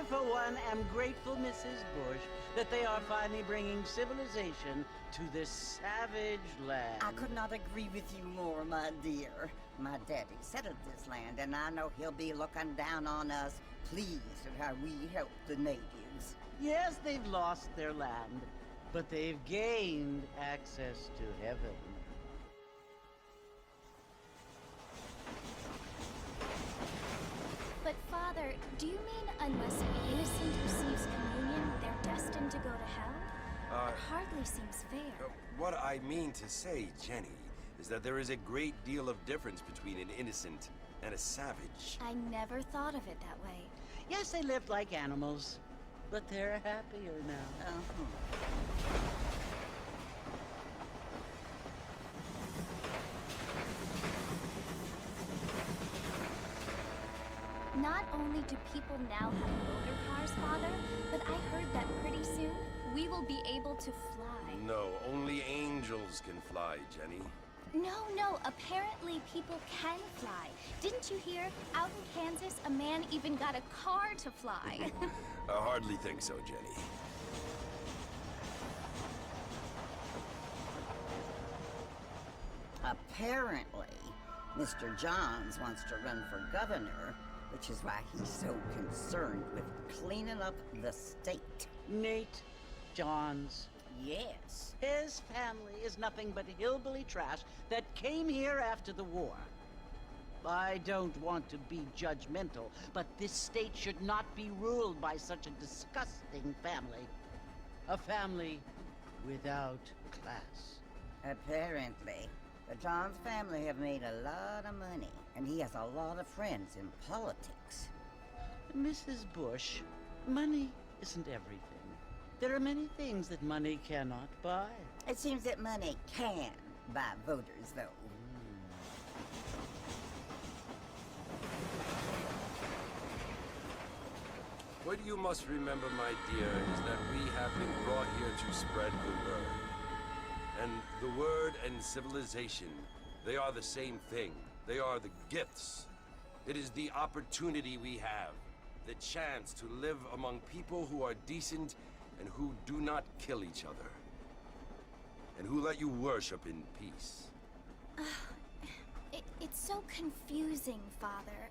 for one, am grateful, Mrs. Bush, that they are finally bringing civilization to this savage land. I could not agree with you more, my dear. My daddy settled this land, and I know he'll be looking down on us, pleased at how we help the natives. Yes, they've lost their land, but they've gained access to heaven. But Father, do you mean unless an innocent receives communion, they're destined to go to hell? It hardly seems fair. What I mean to say, Jenny, is that there is a great deal of difference between an innocent and a savage. I never thought of it that way. Yes, they lived like animals, but they're happier now. Not only do people now have motor cars, Father, but I heard that pretty soon we will be able to fly. No, only angels can fly, Jenny. No, apparently people can fly. Didn't you hear? Out in Kansas, a man even got a car to fly. I hardly think so, Jenny. Apparently, Mr. Johns wants to run for governor, which is why he's so concerned with cleaning up the state. Nate Johns. Yes. His family is nothing but hillbilly trash that came here after the war. I don't want to be judgmental, but this state should not be ruled by such a disgusting family. A family without class. Apparently. The Johns family have made a lot of money, and he has a lot of friends in politics. Mrs. Bush, money isn't everything. There are many things that money cannot buy. It seems that money can buy voters, though. What you must remember, my dear, is that we have been brought here to spread the word. And the word and civilization, they are the same thing. They are the gifts. It is the opportunity we have, the chance to live among people who are decent and who do not kill each other. And who let you worship in peace. It's so confusing, Father.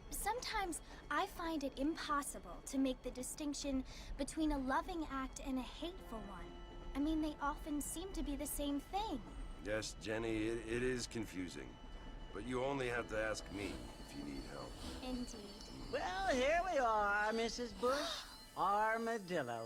Sometimes I find it impossible to make the distinction between a loving act and a hateful one. I mean, they often seem to be the same thing. Yes, Jenny, it is confusing. But you only have to ask me if you need help. Indeed. Well, here we are, Mrs. Bush. Armadillo.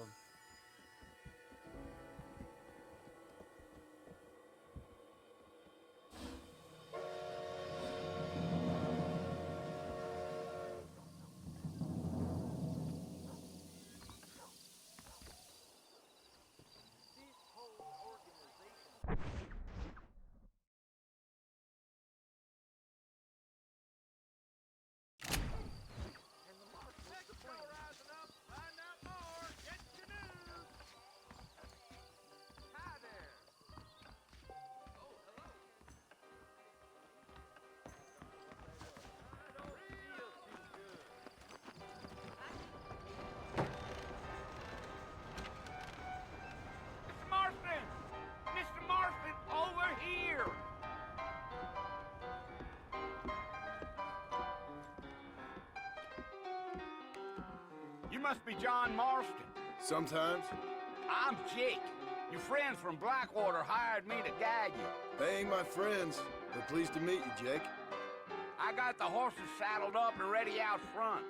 You must be John Marston. Sometimes. I'm Jake. Your friends from Blackwater hired me to guide you. They ain't my friends. We're pleased to meet you, Jake. I got the horses saddled up and ready out front.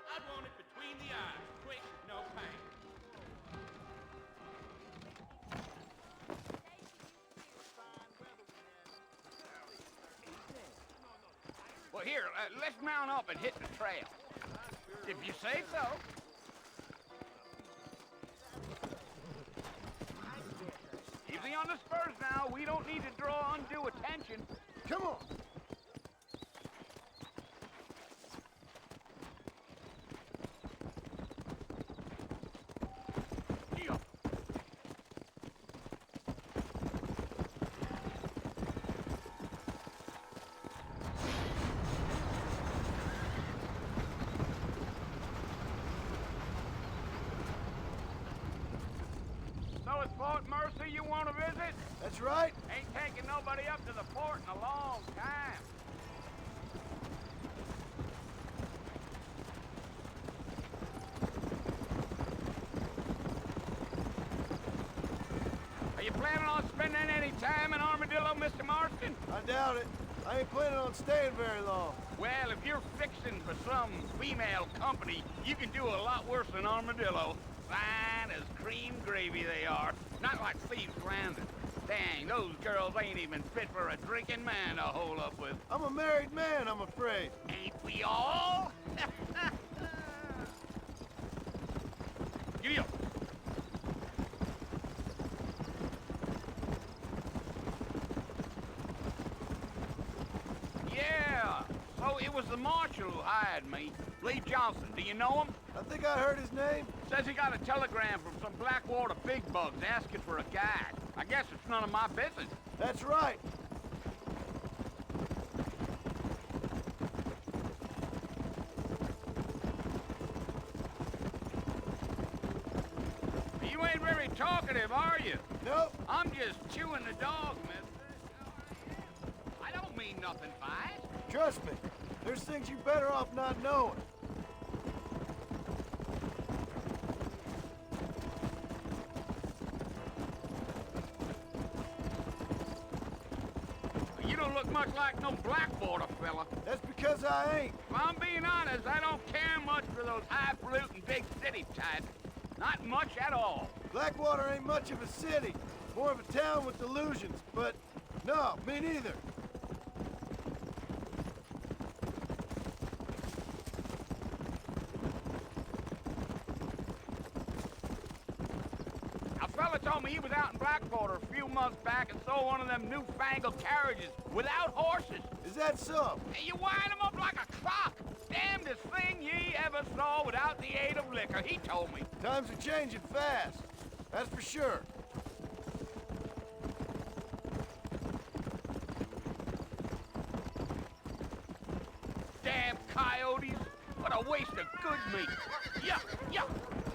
I want it between the eyes. Quick, no pain. Well, here, let's mount up and hit the trail. If you say so. Easy on the spurs now. We don't need to draw undue attention. Come on. Yeah. So it's Fort Mercy you want to visit? That's right. Ain't taking nobody up to the fort in a long time. Are you planning on spending any time in Armadillo, Mr. Marston? I doubt it. I ain't planning on staying very long. Well, if you're fixing for some female company, you can do a lot worse than Armadillo. Fine as cream gravy they are. Not like Thieves Landing. Dang, those girls ain't even fit for a drinking man to hole up with. I'm a married man, I'm afraid. Ain't we all? Giddy up. Yeah, so it was the marshal who hired me. Lee Johnson, do you know him? I think I heard his name. Says he got a telegram from some Blackwater big bugs asking for a guide. I guess it's none of my business. That's right. You ain't very talkative, are you? Nope. I'm just chewing the dog, mister. I don't mean nothing by it. Trust me. There's things you better off not knowing. You don't look much like no Blackwater fella. That's because I ain't. If I'm being honest, I don't care much for those highfalutin big city types. Not much at all. Blackwater ain't much of a city. More of a town with delusions, but no, me neither. I Fella told me he was out in Blackwater a few months back and saw one of them newfangled carriages without horses. Is that so? You wind 'em up like a clock. Damnedest thing ye ever saw without the aid of liquor, he told me. Times are changing fast. That's for sure. Damn coyotes. What a waste of good meat. Yeah, yeah.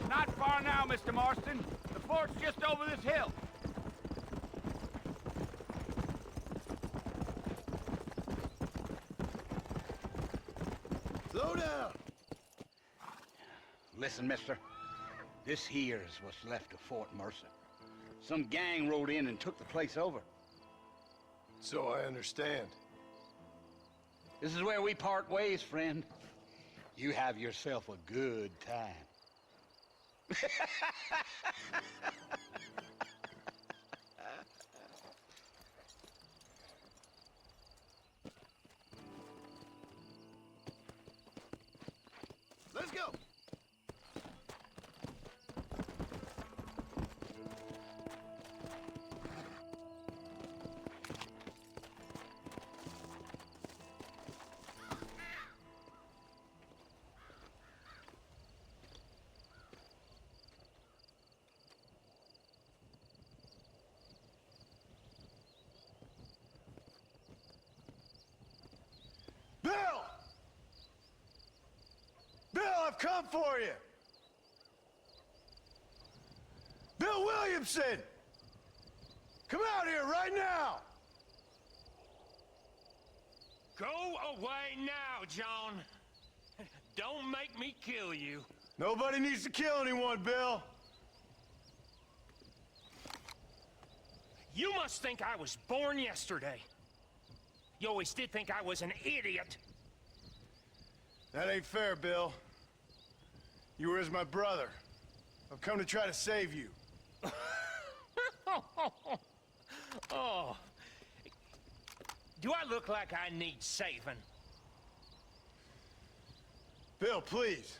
Not far now, Mr. Marston. The fort's just over this hill. Slow down. Listen, mister. This here's what's left of Fort Mercer. Some gang rode in and took the place over. So I understand. This is where we part ways, friend. You have yourself a good time. Let's go. Bill! Bill, I've come for you! Bill Williamson! Come out here right now! Go away now, John. Don't make me kill you. Nobody needs to kill anyone, Bill. You must think I was born yesterday. You always did think I was an idiot. That ain't fair, Bill. You were as my brother. I've come to try to save you. Oh. Do I look like I need saving? Bill, please.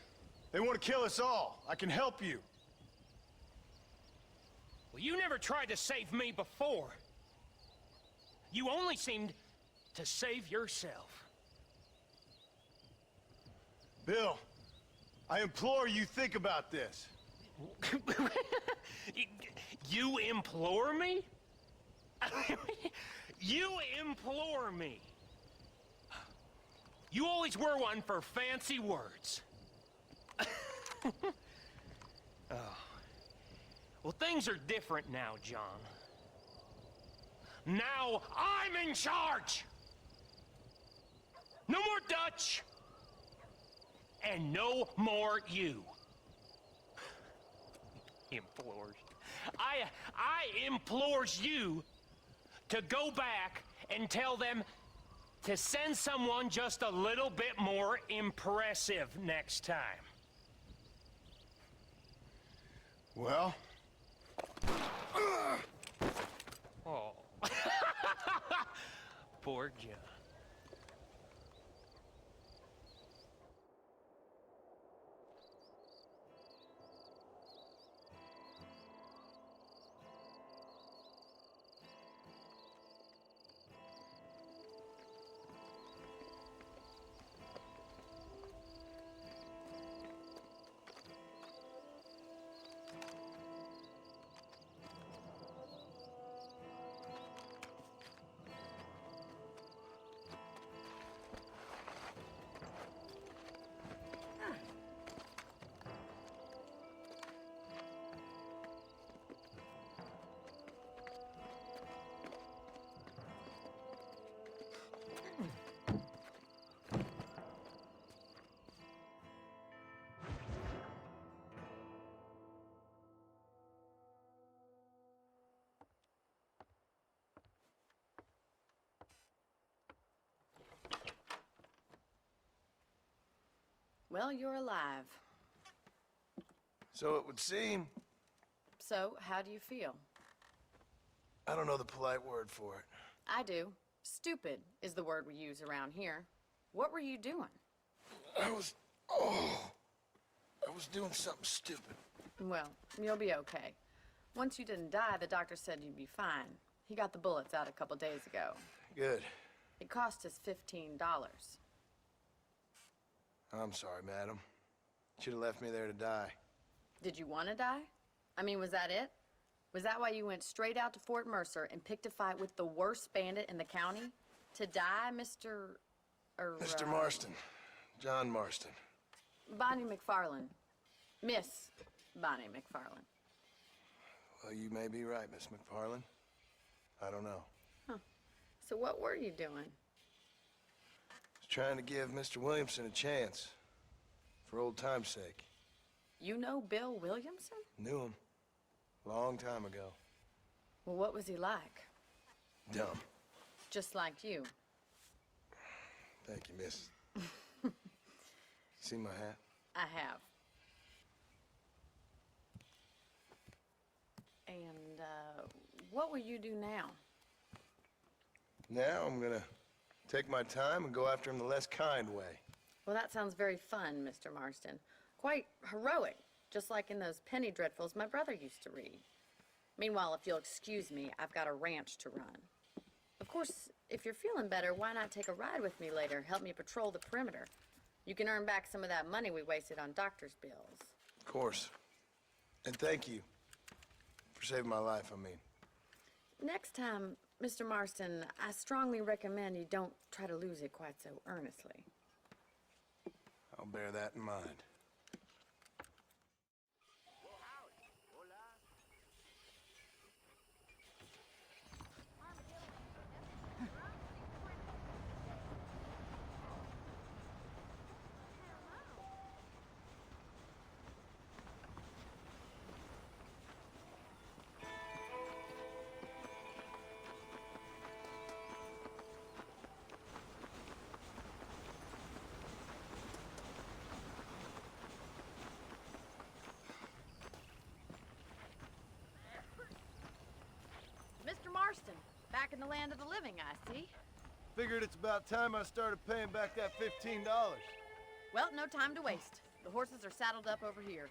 They want to kill us all. I can help you. Well, you never tried to save me before. You only seemed to save yourself. Bill, I implore you think about this. You implore me? You implore me. You always were one for fancy words. Oh. Well, things are different now, John. Now I'm in charge! No more Dutch! And no more you. Implores. I implores you to go back and tell them to send someone just a little bit more impressive next time. Well? Oh. Poor John. Well, you're alive. So it would seem. So, how do you feel? I don't know the polite word for it. I do. Stupid is the word we use around here. What were you doing? I was doing something stupid. Well, you'll be okay. Once you didn't die, the doctor said you'd be fine. He got the bullets out a couple days ago. Good. It cost us $15. I'm sorry, madam. Should have left me there to die. Did you want to die? I mean, was that it? Was that why you went straight out to Fort Mercer and picked a fight with the worst bandit in the county? To die, Mr. Mr. Marston. John Marston. Bonnie McFarland. Miss Bonnie McFarland. Well, you may be right, Miss McFarland. I don't know. Huh. So what were you doing? I was trying to give Mr. Williamson a chance. For old time's sake. You know Bill Williamson? Knew him. Long time ago. Well, what was he like? Dumb. Just like you. Thank you, miss. See my hat? I have. And, what will you do now? Now I'm gonna take my time and go after him the less kind way. Well, that sounds very fun, Mr. Marston. Quite heroic, just like in those penny dreadfuls my brother used to read. Meanwhile, if you'll excuse me, I've got a ranch to run. Of course, if you're feeling better, why not take a ride with me later? Help me patrol the perimeter. You can earn back some of that money we wasted on doctor's bills. Of course. And thank you for saving my life, I mean. Next time, Mr. Marston, I strongly recommend you don't try to lose it quite so earnestly. I'll bear that in mind. Mr. Marston, back in the land of the living, I see. Figured it's about time I started paying back that $15. Well, no time to waste. The horses are saddled up over here.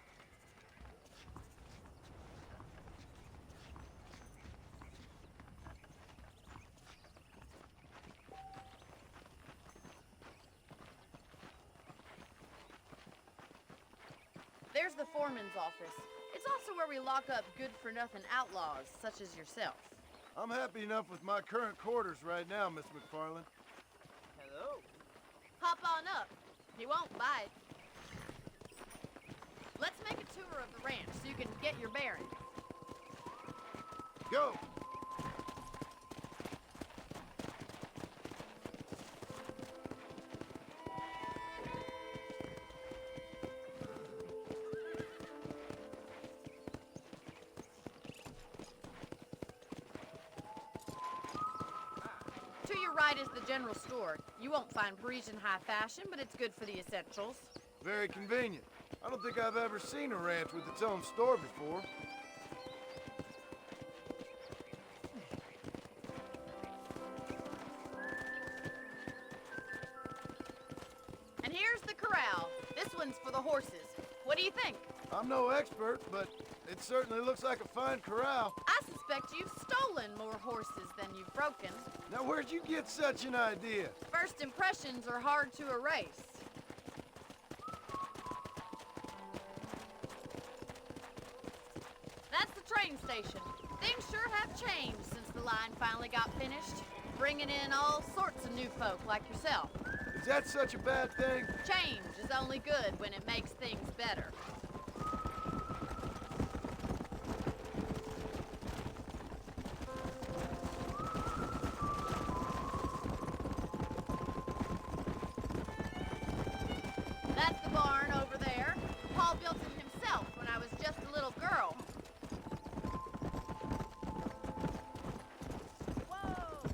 There's the foreman's office. It's also where we lock up good-for-nothing outlaws, such as yourself. I'm happy enough with my current quarters right now, Miss McFarland. Hello. Hop on up. He won't bite. Let's make a tour of the ranch so you can get your bearings. Go! To your right is the general store. You won't find Parisian high fashion, but it's good for the essentials. Very convenient. I don't think I've ever seen a ranch with its own store before. And here's the corral. This one's for the horses. What do you think? I'm no expert, but it certainly looks like a fine corral. I suspect you've stolen more horses than you've broken. Now, where'd you get such an idea? First impressions are hard to erase. That's the train station. Things sure have changed since the line finally got finished, bringing in all sorts of new folk like yourself. Is that such a bad thing? Change is only good when it makes things better. That's the barn over there. Paul built it himself when I was just a little girl. Whoa!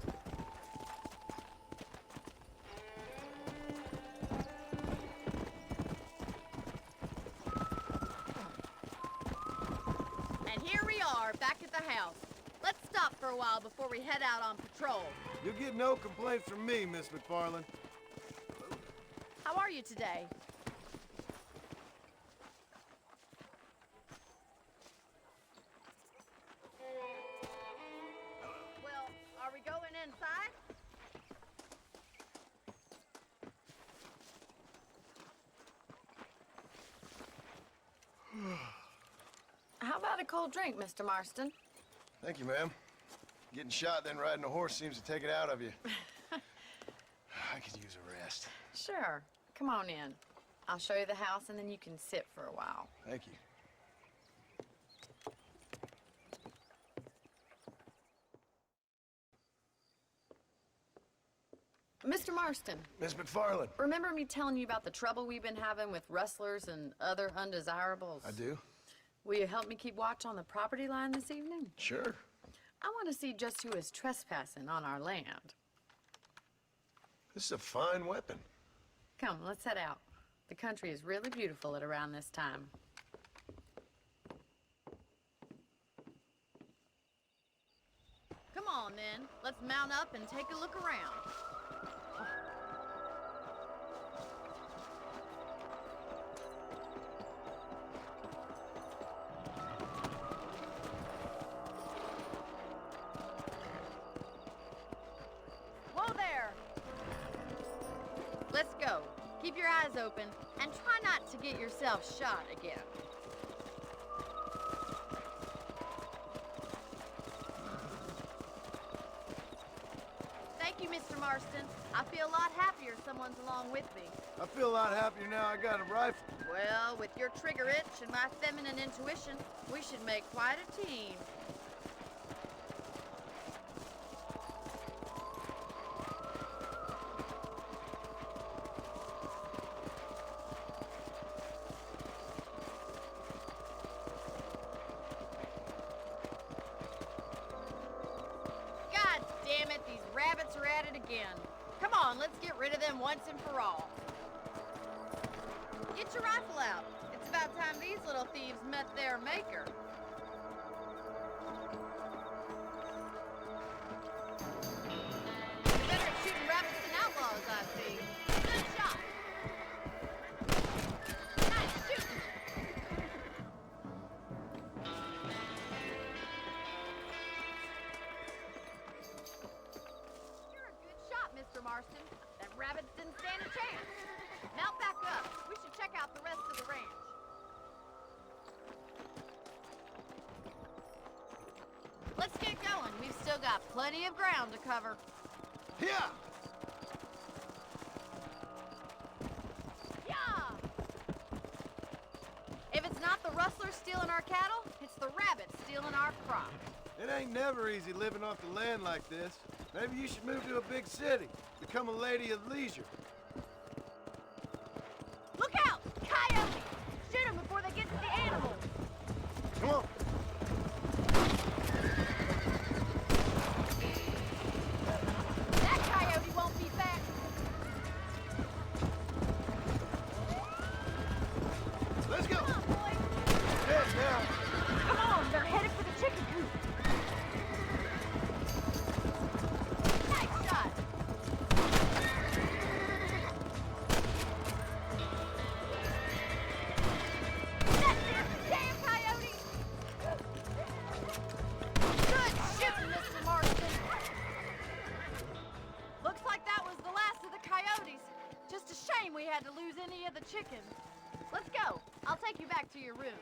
And here we are, back at the house. Let's stop for a while before we head out on patrol. You'll get no complaints from me, Miss McFarland. How are you today? about a cold drink, Mr. Marston? Thank you, ma'am. Getting shot, then riding a horse seems to take it out of you. I could use a rest. Sure. Come on in. I'll show you the house, and then you can sit for a while. Thank you. Mr. Marston, Miss McFarland. remember me telling you about the trouble we've been having with rustlers and other undesirables? I do? Will you help me keep watch on the property line this evening? Sure. I want to see just who is trespassing on our land. This is a fine weapon. Come, let's head out. The country is really beautiful at around this time. Come on, then. Let's mount up and take a look around. Whoa there! Let's go. Keep your eyes open and try not to get yourself shot again. Thank you, Mr. Marston. I feel a lot happier someone's along with me. I feel a lot happier now I got a rifle. Well, with your trigger itch and my feminine intuition, we should make quite a team. God damn it, these rabbits are at it again. Come on, let's get rid of them once and for all. Get your rifle out. It's about time these little thieves met their maker. You're better at shooting rabbits than outlaws, I see. Good shot. Nice shooting. You're a good shot, Mr. Marston. That rabbit didn't stand a chance. Mount back up. We should check out the rest of the ranch. Let's get going. We've still got plenty of ground to cover. Yeah! Yeah! If it's not the rustlers stealing our cattle, it's the rabbits stealing our crop. It ain't never easy living off the land like this. Maybe you should move to a big city. Become a lady of leisure. Look out! Coyotes! Shoot them before they get to the animals. Come on. That coyote won't be back. Let's go. Come on, boys. Head down. Come on, they're headed for the chicken coop. Nice shot. That's it, damn coyote. Good shooting, Mr. Marston. Looks like that was the last of the coyotes. Just a shame we had to lose any of the chickens. Let's go. I'll take you back to your room.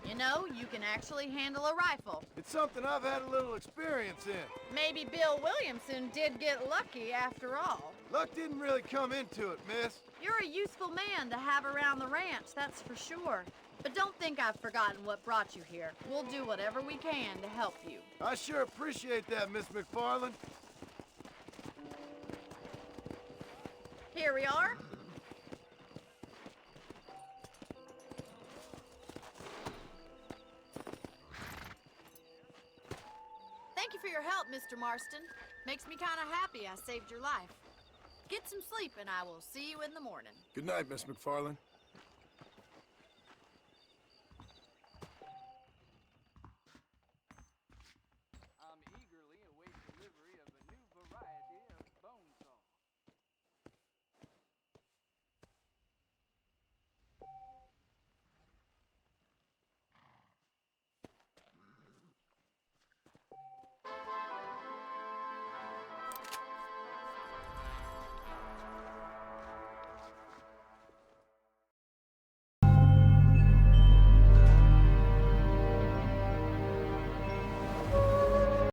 You know, you can actually handle a rifle. It's something I've had a little experience in. Maybe Bill Williamson did get lucky after all. Luck didn't really come into it, miss. You're a useful man to have around the ranch, that's for sure. But don't think I've forgotten what brought you here. We'll do whatever we can to help you. I sure appreciate that, Miss McFarland. Here we are. Thank you for your help, Mr. Marston. Makes me kind of happy I saved your life. Get some sleep and I will see you in the morning. Good night, Miss McFarland.